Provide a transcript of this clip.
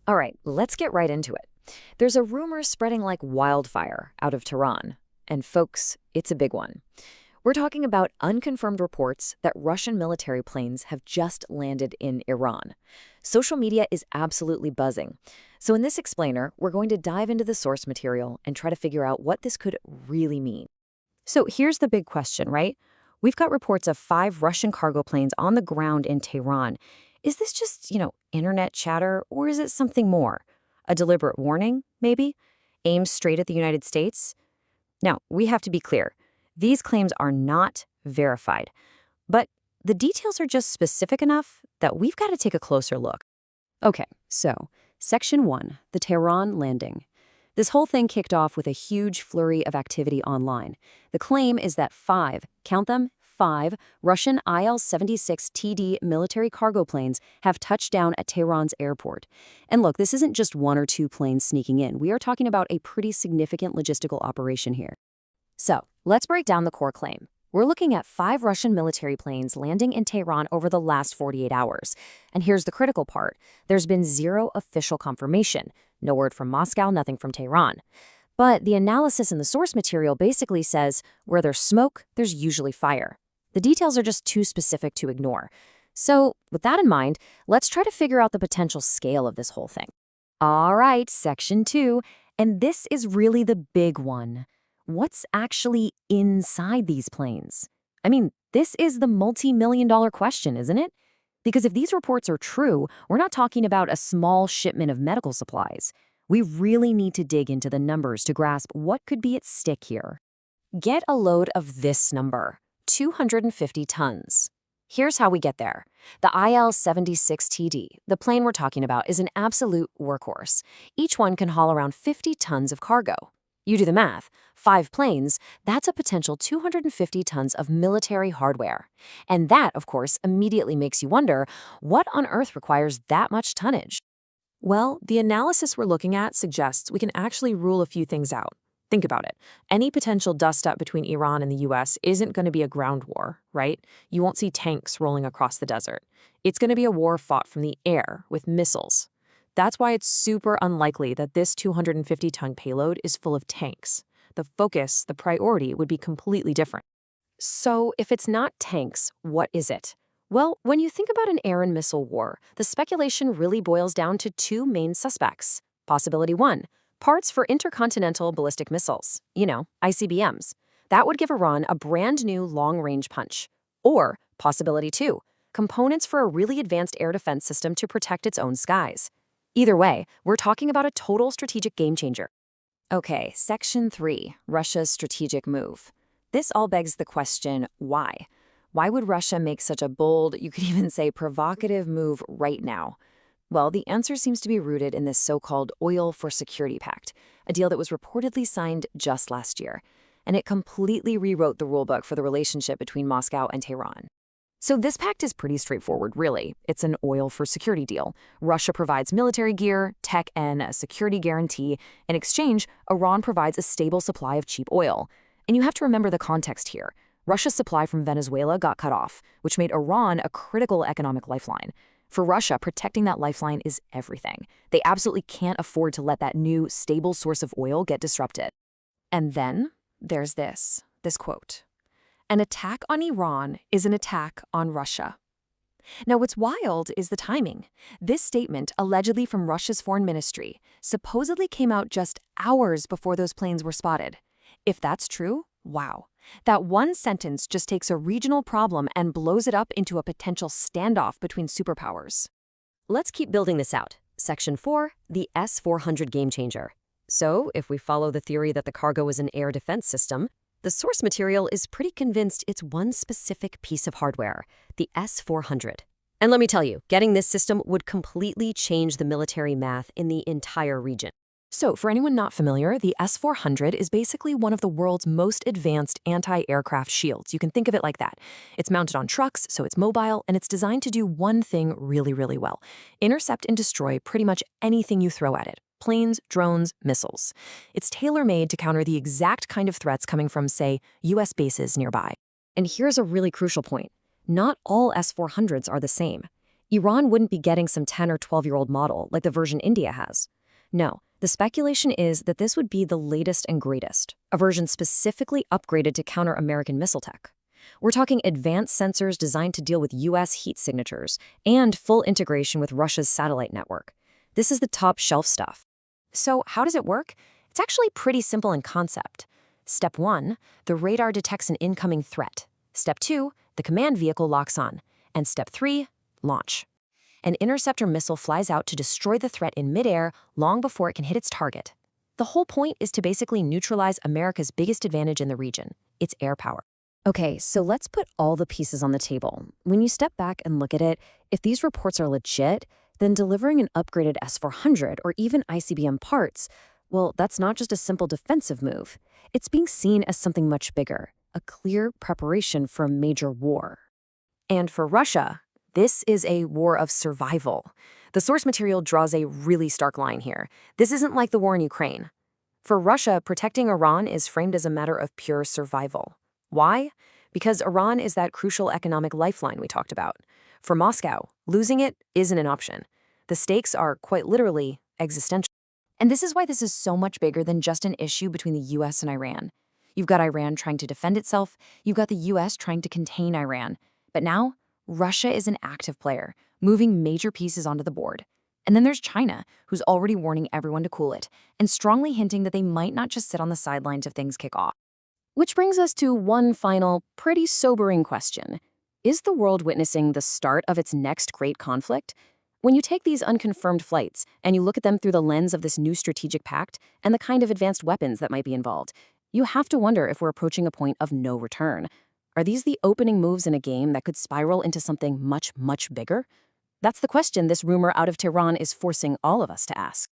All right, let's get right into it. There's a rumor spreading like wildfire out of Tehran. And folks, it's a big one. We're talking about unconfirmed reports that Russian military planes have just landed in Iran. Social media is absolutely buzzing. So in this explainer, we're going to dive into the source material and try to figure out what this could really mean. So here's the big question, right? We've got reports of 5 Russian cargo planes on the ground in Tehran. Is this just, internet chatter, or is it something more? A deliberate warning, maybe? Aimed straight at the United States? Now, we have to be clear. These claims are not verified. But the details are just specific enough that we've got to take a closer look. Okay, so Section 1, the Tehran landing. This whole thing kicked off with a huge flurry of activity online. The claim is that 5, count them, 5 Russian IL-76TD military cargo planes have touched down at Tehran's airport. And look, this isn't just 1 or 2 planes sneaking in. We are talking about a pretty significant logistical operation here. So, let's break down the core claim. We're looking at 5 Russian military planes landing in Tehran over the last 48 hours. And here's the critical part. There's been 0 official confirmation. No word from Moscow, nothing from Tehran. But the analysis in the source material basically says, where there's smoke, there's usually fire. The details are just too specific to ignore. So, with that in mind, let's try to figure out the potential scale of this whole thing. All right, Section 2, and this is really the big one. What's actually inside these planes? I mean, this is the multi-million-dollar question, isn't it? Because if these reports are true, we're not talking about a small shipment of medical supplies. We really need to dig into the numbers to grasp what could be at stake here. Get a load of this number, 250 tons. Here's how we get there. The IL-76TD, the plane we're talking about, is an absolute workhorse. Each one can haul around 50 tons of cargo. You do the math. 5 planes, that's a potential 250 tons of military hardware. And that, of course, immediately makes you wonder, what on earth requires that much tonnage? Well, the analysis we're looking at suggests we can actually rule a few things out. Think about it. Any potential dust-up between Iran and the US isn't going to be a ground war, right? You won't see tanks rolling across the desert. It's going to be a war fought from the air with missiles. That's why it's super unlikely that this 250-ton payload is full of tanks. The focus, the priority, would be completely different. So if it's not tanks, what is it? Well, when you think about an air and missile war, the speculation really boils down to 2 main suspects. Possibility 1, parts for intercontinental ballistic missiles, ICBMs. That would give Iran a brand new long-range punch. Or possibility 2, components for a really advanced air defense system to protect its own skies. Either way, we're talking about a total strategic game changer. Okay, Section 3, Russia's strategic move. This all begs the question, why? Why would Russia make such a bold, you could even say provocative move right now? Well, the answer seems to be rooted in this so-called Oil for Security Pact, a deal that was reportedly signed just last year. And it completely rewrote the rulebook for the relationship between Moscow and Tehran. So this pact is pretty straightforward, really. It's an oil for security deal. Russia provides military gear, tech, and a security guarantee. In exchange, Iran provides a stable supply of cheap oil. And you have to remember the context here. Russia's supply from Venezuela got cut off, which made Iran a critical economic lifeline. For Russia, protecting that lifeline is everything. They absolutely can't afford to let that new, stable source of oil get disrupted. And then there's this quote. An attack on Iran is an attack on Russia. Now, what's wild is the timing. This statement, allegedly from Russia's foreign ministry, supposedly came out just hours before those planes were spotted. If that's true, wow. That one sentence just takes a regional problem and blows it up into a potential standoff between superpowers. Let's keep building this out. Section 4, the S-400 game changer. So, if we follow the theory that the cargo is an air defense system, the source material is pretty convinced it's one specific piece of hardware, the S-400. And let me tell you, getting this system would completely change the military math in the entire region. So, for anyone not familiar, the S-400 is basically one of the world's most advanced anti-aircraft shields. You can think of it like that. It's mounted on trucks, so it's mobile, and it's designed to do one thing really, really well: intercept and destroy pretty much anything you throw at it. Planes, drones, missiles. It's tailor-made to counter the exact kind of threats coming from, say, US bases nearby. And here's a really crucial point. Not all S-400s are the same. Iran wouldn't be getting some 10 or 12-year-old model like the version India has. No, the speculation is that this would be the latest and greatest, a version specifically upgraded to counter American missile tech. We're talking advanced sensors designed to deal with U.S. heat signatures and full integration with Russia's satellite network. This is the top shelf stuff. So how does it work? It's actually pretty simple in concept. Step 1, the radar detects an incoming threat. Step 2, the command vehicle locks on. And Step 3, launch. An interceptor missile flies out to destroy the threat in midair long before it can hit its target. The whole point is to basically neutralize America's biggest advantage in the region, its air power. Okay, so let's put all the pieces on the table. When you step back and look at it, if these reports are legit, then delivering an upgraded S-400 or even ICBM parts, well, that's not just a simple defensive move. It's being seen as something much bigger, a clear preparation for a major war. And for Russia, this is a war of survival. The source material draws a really stark line here. This isn't like the war in Ukraine. For Russia, protecting Iran is framed as a matter of pure survival. Why? Because Iran is that crucial economic lifeline we talked about. For Moscow, losing it isn't an option. The stakes are quite literally existential. And this is why this is so much bigger than just an issue between the US and Iran. You've got Iran trying to defend itself, you've got the US trying to contain Iran. But now, Russia is an active player, moving major pieces onto the board. And then there's China, who's already warning everyone to cool it, and strongly hinting that they might not just sit on the sidelines if things kick off. Which brings us to one final, pretty sobering question. Is the world witnessing the start of its next great conflict? When you take these unconfirmed flights and you look at them through the lens of this new strategic pact and the kind of advanced weapons that might be involved, you have to wonder if we're approaching a point of no return. Are these the opening moves in a game that could spiral into something much, much bigger? That's the question this rumor out of Tehran is forcing all of us to ask.